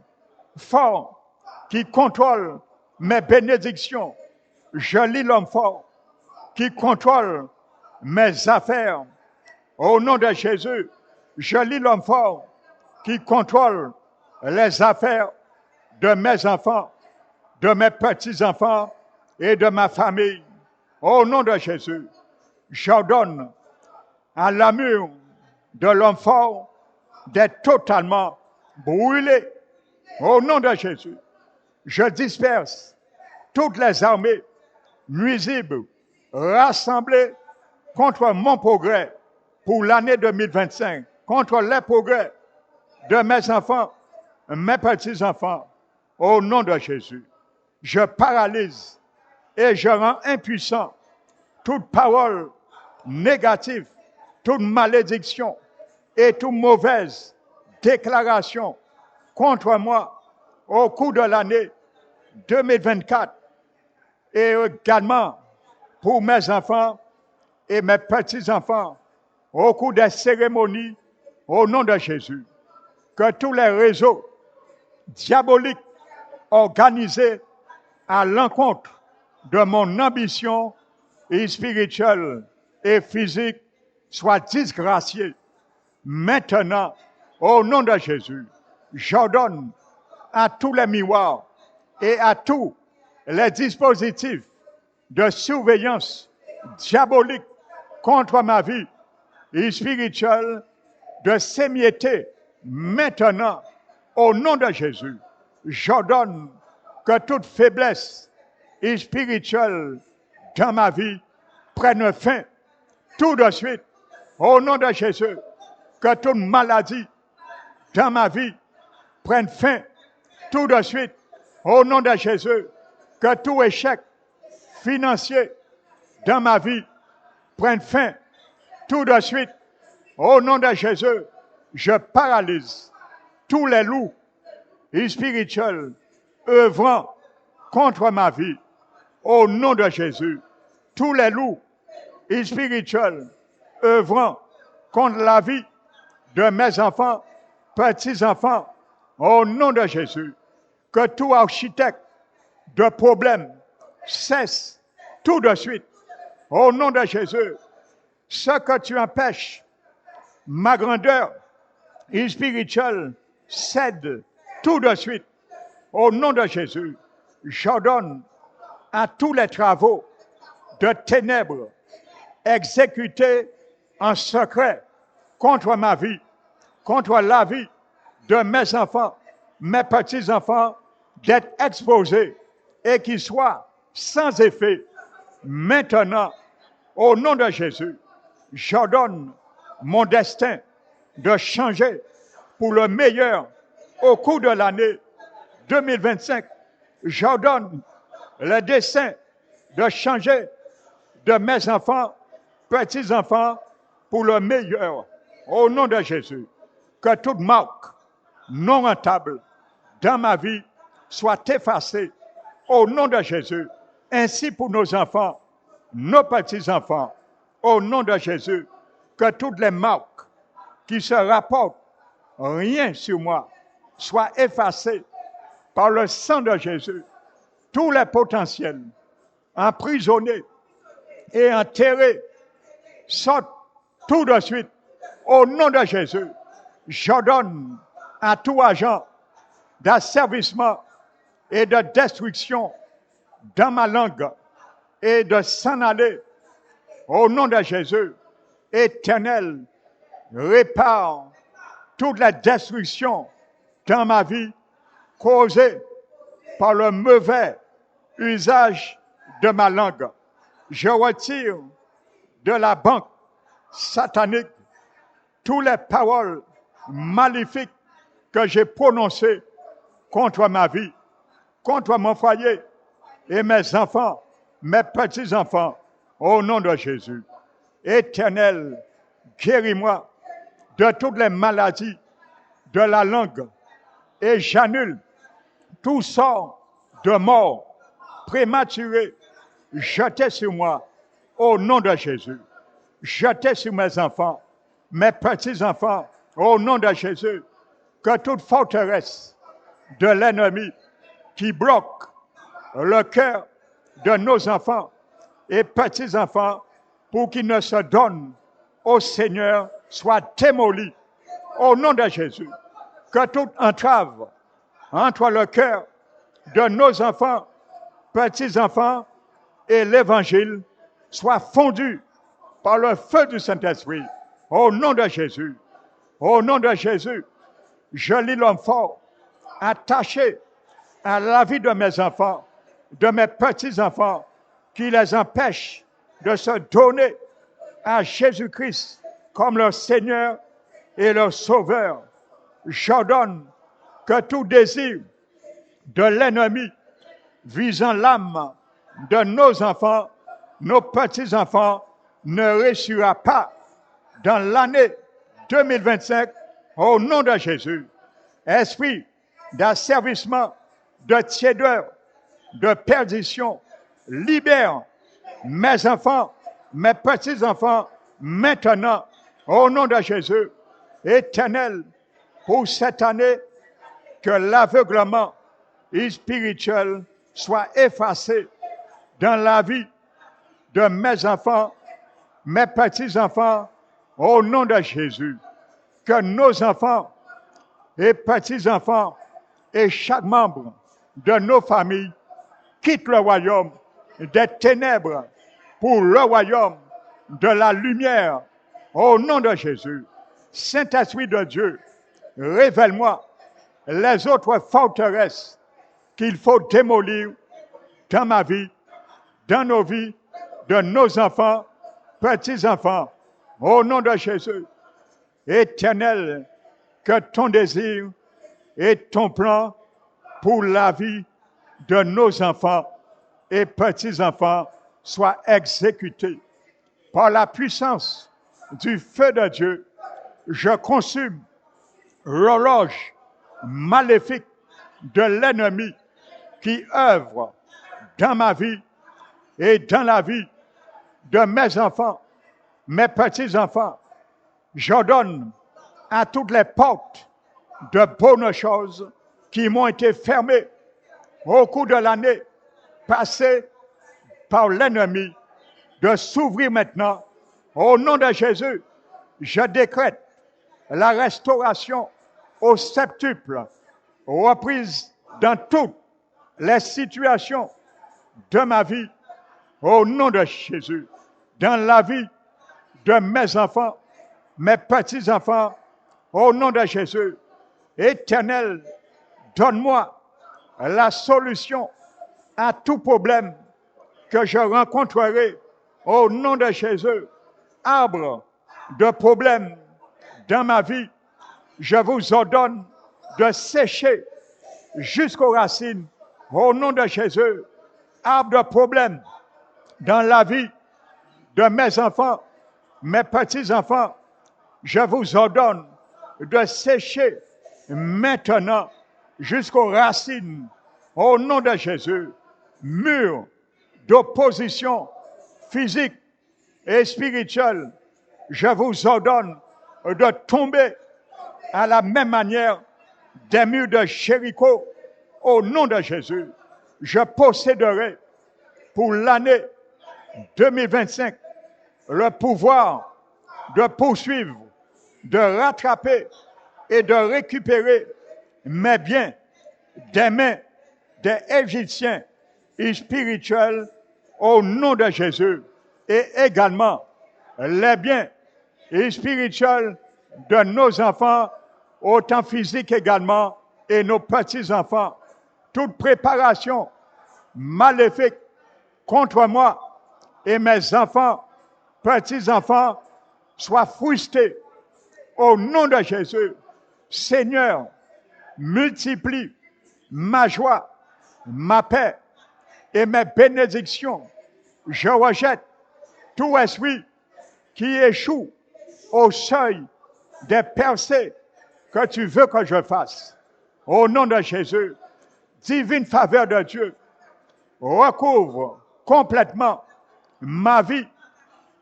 fort qui contrôle mes bénédictions. Je lis l'homme fort qui contrôle mes affaires. Au nom de Jésus, je lis l'homme fort qui contrôle les affaires de mes enfants, de mes petits-enfants et de ma famille. Au nom de Jésus, j'ordonne à l'amour de l'homme fort d'être totalement brûlé. Au nom de Jésus, je disperse toutes les armées nuisibles rassemblées contre mon progrès pour l'année 2025, contre les progrès de mes enfants, mes petits-enfants. Au nom de Jésus, je paralyse et je rends impuissant toute parole négative, toute malédiction et toute mauvaise déclaration contre moi au cours de l'année 2024 et également pour mes enfants et mes petits-enfants au cours des cérémonies au nom de Jésus. Que tous les réseaux diaboliques organisés à l'encontre de mon ambition spirituelle et physique soient disgraciés. Maintenant, au nom de Jésus, j'ordonne à tous les miroirs et à tous les dispositifs de surveillance diabolique contre ma vie spirituelle de s'émietter maintenant au nom de Jésus. J'ordonne que toute faiblesse spirituelle dans ma vie prenne fin tout de suite au nom de Jésus. Que toute maladie dans ma vie prenne fin tout de suite au nom de Jésus. Que tout échec financier dans ma vie prenne fin tout de suite au nom de Jésus. Je paralyse tous les loups spirituels œuvrant contre ma vie au nom de Jésus. Tous les loups spirituels œuvrant contre la vie de mes enfants, petits-enfants, au nom de Jésus. Que tout architecte de problèmes cesse tout de suite au nom de Jésus. Ce que tu empêches, ma grandeur spirituelle cède tout de suite au nom de Jésus. J'ordonne à tous les travaux de ténèbres exécutés en secret contre ma vie, contre la vie de mes enfants, mes petits-enfants, d'être exposés et qu'ils soient sans effet. Maintenant, au nom de Jésus, j'ordonne mon destin de changer pour le meilleur au cours de l'année 2025. J'ordonne le destin de changer de mes enfants petits-enfants, pour le meilleur, au nom de Jésus. Que toute marque non rentable dans ma vie soit effacée, au nom de Jésus. Ainsi pour nos enfants, nos petits-enfants, au nom de Jésus. Que toutes les marques qui se rapportent rien sur moi soient effacées par le sang de Jésus. Tous les potentiels emprisonnés et enterrés sortent tout de suite au nom de Jésus. J'ordonne à tout agent d'asservissement et de destruction dans ma langue et de s'en aller au nom de Jésus. Éternel, répare toute la destruction dans ma vie causée par le mauvais usage de ma langue. Je retire de la banque satanique toutes les paroles maléfiques que j'ai prononcées contre ma vie, contre mon foyer et mes enfants, mes petits-enfants, au nom de Jésus. Éternel, guéris-moi de toutes les maladies de la langue et j'annule tout sort de mort prématuré jeté sur moi au nom de Jésus. Jeté sur mes enfants, mes petits-enfants, au nom de Jésus. Que toute forteresse de l'ennemi qui bloque le cœur de nos enfants et petits-enfants pour qu'ils ne se donnent au Seigneur soit démolie au nom de Jésus. Que toute entrave entre le cœur de nos enfants, petits-enfants et l'Évangile soit fondue par le feu du Saint-Esprit au nom de Jésus. Au nom de Jésus, je lis l'homme fort attaché à la vie de mes enfants, de mes petits-enfants, qui les empêche de se donner à Jésus-Christ comme leur Seigneur et leur Sauveur. J'ordonne que tout désir de l'ennemi visant l'âme de nos enfants, nos petits-enfants, ne réussira pas dans l'année 2025 au nom de Jésus. Esprit d'asservissement, de tiédeur, de perdition, libère mes enfants, mes petits-enfants, maintenant, au nom de Jésus. Éternel, pour cette année, que l'aveuglement spirituel soit effacé dans la vie de mes enfants, mes petits-enfants, au nom de Jésus. Que nos enfants et petits-enfants et chaque membre de nos familles quittent le royaume des ténèbres pour le royaume de la lumière, au nom de Jésus. Saint-Esprit de Dieu, révèle-moi les autres forteresses qu'il faut démolir dans ma vie, dans nos vies, de nos enfants, petits-enfants, au nom de Jésus. Éternel, que ton désir et ton plan pour la vie de nos enfants et petits-enfants soient exécutés. Par la puissance du feu de Dieu, je consume l'horloge maléfique de l'ennemi qui œuvre dans ma vie et dans la vie de mes enfants, mes petits-enfants. J'ordonne à toutes les portes de bonnes choses qui m'ont été fermées au cours de l'année passée par l'ennemi de s'ouvrir maintenant. Au nom de Jésus, je décrète la restauration au septuple, reprise dans toutes les situations de ma vie, au nom de Jésus, dans la vie de mes enfants, mes petits-enfants, au nom de Jésus. Éternel, donne-moi la solution à tout problème que je rencontrerai au nom de Jésus. Arbre de problèmes dans ma vie, je vous ordonne de sécher jusqu'aux racines au nom de Jésus. Arbre de problèmes dans la vie de mes enfants, Mes petits-enfants, je vous ordonne de sécher maintenant jusqu'aux racines, au nom de Jésus, murs d'opposition physique et spirituelle. Je vous ordonne de tomber à la même manière des murs de Jéricho, au nom de Jésus. Je posséderai pour l'année 2025 le pouvoir de poursuivre, de rattraper et de récupérer mes biens des mains des Égyptiens et spirituels au nom de Jésus, et également les biens et spirituels de nos enfants, autant physiques également, et nos petits-enfants. Toute préparation maléfique contre moi et mes enfants, petits-enfants, soit frustrée au nom de Jésus. Seigneur, multiplie ma joie, ma paix et mes bénédictions. Je rejette tout esprit qui échoue au seuil des percées que tu veux que je fasse. Au nom de Jésus, divine faveur de Dieu, recouvre complètement ma vie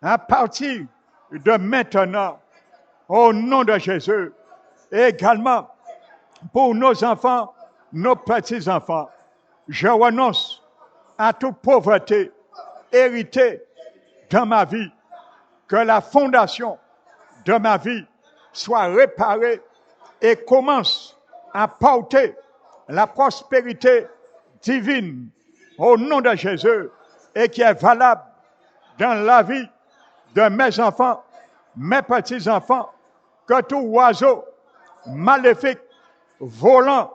à partir de maintenant. Au nom de Jésus, et également pour nos enfants, nos petits-enfants, je renonce à toute pauvreté héritée dans ma vie, que la fondation de ma vie soit réparée et commence à porter la prospérité divine au nom de Jésus et qui est valable dans la vie de mes enfants, mes petits-enfants, que tout oiseau maléfique volant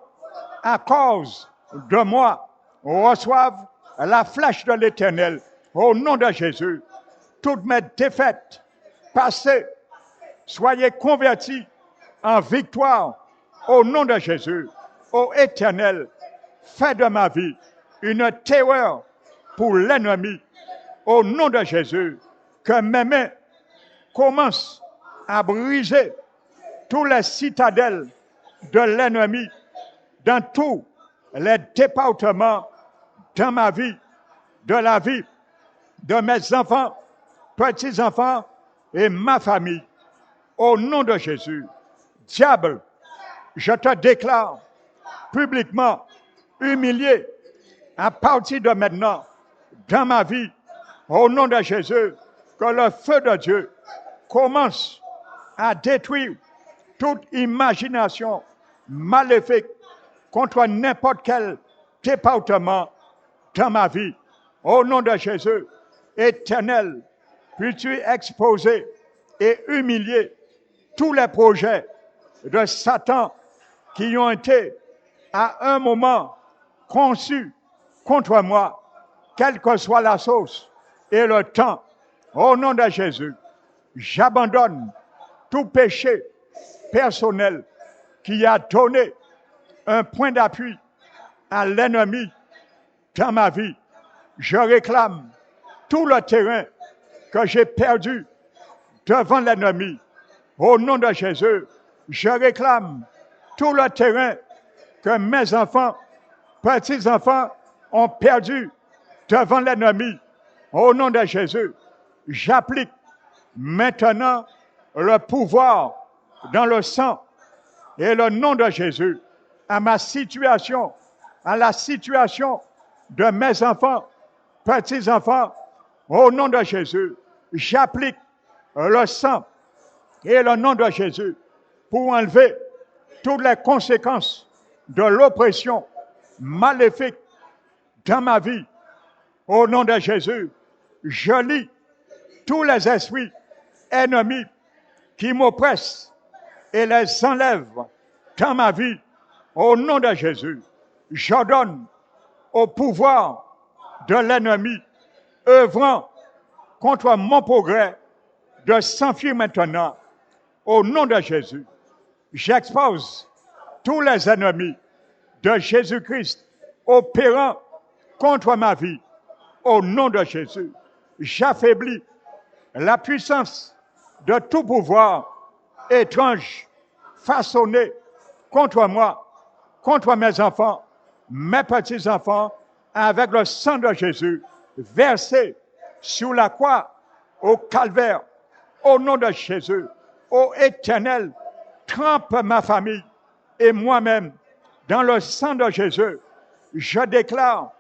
à cause de moi reçoive la flèche de l'Éternel au nom de Jésus. Toutes mes défaites passées, soyez converties en victoire au nom de Jésus. Ô Éternel, fais de ma vie une terreur pour l'ennemi au nom de Jésus. Que mes mains commencent à briser tous les citadelles de l'ennemi dans tous les départements de ma vie, de la vie de mes enfants, petits-enfants et ma famille. Au nom de Jésus, diable, je te déclare publiquement humilié à partir de maintenant dans ma vie. Au nom de Jésus, que le feu de Dieu commence à détruire toute imagination maléfique contre n'importe quel département dans ma vie. Au nom de Jésus, Éternel, puis-tu exposer et humilier tous les projets de Satan qui ont été à un moment conçus contre moi, quelle que soit la sauce et le temps. Au nom de Jésus, j'abandonne tout péché personnel qui a donné un point d'appui à l'ennemi dans ma vie. Je réclame tout le terrain que j'ai perdu devant l'ennemi. Au nom de Jésus, je réclame tout le terrain que mes enfants, petits-enfants ont perdu devant l'ennemi. Au nom de Jésus, j'applique maintenant le pouvoir dans le sang et le nom de Jésus à ma situation, à la situation de mes enfants, petits-enfants. Au nom de Jésus, j'applique le sang et le nom de Jésus pour enlever toutes les conséquences de l'oppression maléfique dans ma vie. Au nom de Jésus, je lis tous les esprits ennemis qui m'oppressent et les enlève dans ma vie. Au nom de Jésus, j'ordonne au pouvoir de l'ennemi œuvrant contre mon progrès de s'enfuir maintenant. Au nom de Jésus, j'expose tous les ennemis de Jésus-Christ opérant contre ma vie. Au nom de Jésus, j'affaiblis la puissance de tout pouvoir étrange façonné contre moi, contre mes enfants, mes petits-enfants, avec le sang de Jésus versé sur la croix au calvaire, au nom de Jésus, ô Éternel, trempe ma famille et moi-même dans le sang de Jésus. Je déclare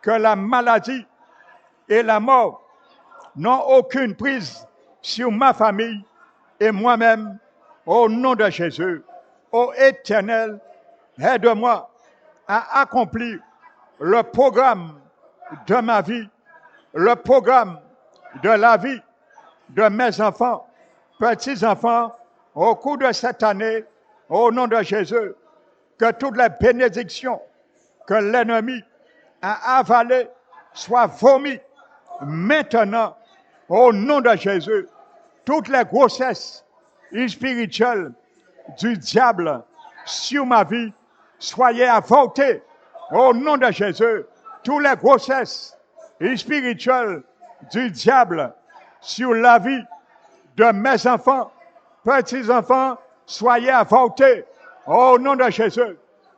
que la maladie et la mort n'ont aucune prise sur ma famille et moi-même au nom de Jésus. Ô Éternel, aide-moi à accomplir le programme de ma vie, le programme de la vie de mes enfants, petits-enfants, au cours de cette année, au nom de Jésus, que toutes les bénédictions que l'ennemi a avalées soient vomies maintenant, au nom de Jésus. Toutes les grossesses spirituelles du diable sur ma vie, soyez avortées, au nom de Jésus. Toutes les grossesses spirituelles du diable sur la vie de mes enfants, petits-enfants, soyez avortés au nom de Jésus.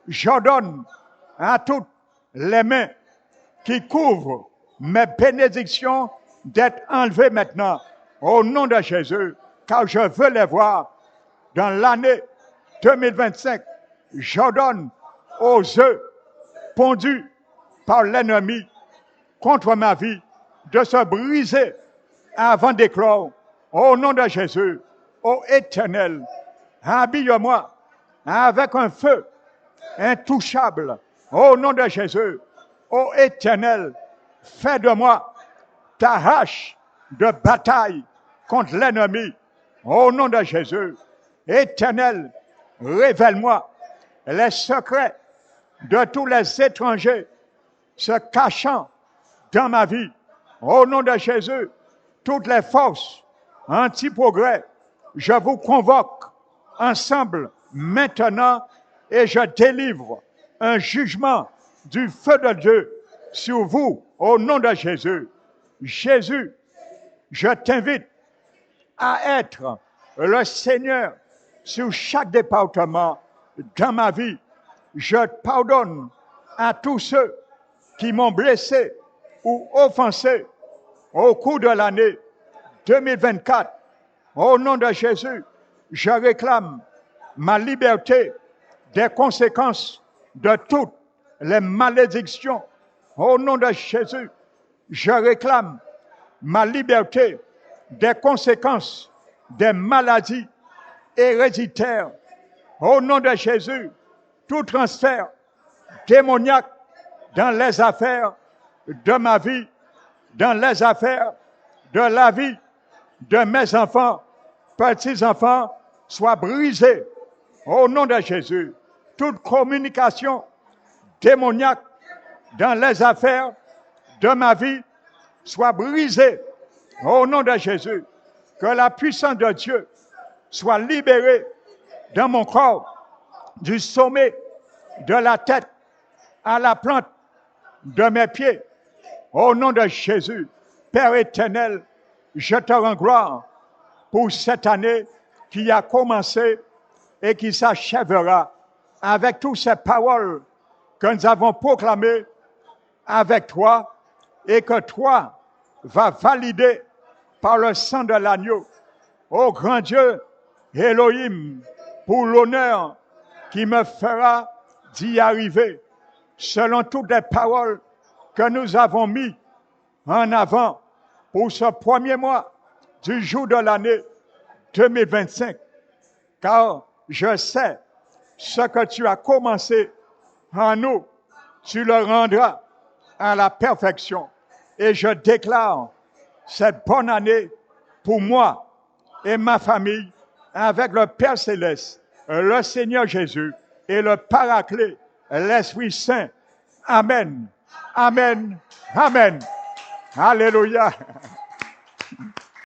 J'ordonne à toutes les mains qui couvrent mes bénédictions d'être enlevées maintenant au nom de Jésus, car je veux les voir dans l'année 2025. J'ordonne aux œufs pondus par l'ennemi contre ma vie de se briser avant d'éclore au nom de Jésus. Ô Éternel, habille-moi avec un feu intouchable au nom de Jésus. Ô Éternel, fais de moi ta hache de bataille contre l'ennemi au nom de Jésus. Éternel, révèle-moi les secrets de tous les étrangers se cachant dans ma vie. Au nom de Jésus, toutes les forces anti-progrès, je vous convoque ensemble maintenant et je délivre un jugement du feu de Dieu sur vous au nom de Jésus. Jésus, je t'invite à être le Seigneur sur chaque département dans ma vie. Je pardonne à tous ceux qui m'ont blessé ou offensé au cours de l'année 2024. Au nom de Jésus, je réclame ma liberté des conséquences de toutes les malédictions. Au nom de Jésus, je réclame ma liberté des conséquences des maladies héréditaires. Au nom de Jésus, tout transfert démoniaque dans les affaires de ma vie, dans les affaires de la vie de mes enfants, petits-enfants, soit brisé au nom de Jésus. Toute communication démoniaque dans les affaires de ma vie soit brisée au nom de Jésus. Que la puissance de Dieu soit libérée dans mon corps, du sommet de la tête à la plante de mes pieds. Au nom de Jésus, Père éternel, je te rends gloire pour cette année qui a commencé et qui s'achèvera avec toutes ces paroles que nous avons proclamées avec toi et que toi vas valider par le sang de l'agneau. Ô grand Dieu, Elohim, pour l'honneur qui me fera d'y arriver, selon toutes les paroles que nous avons mis en avant pour ce premier mois du jour de l'année 2025. Car je sais ce que tu as commencé en nous, tu le rendras à la perfection. Et je déclare cette bonne année pour moi et ma famille avec le Père Céleste, le Seigneur Jésus et le Paraclet, l'Esprit Saint. Amen. Amen. Amen. Alléluia.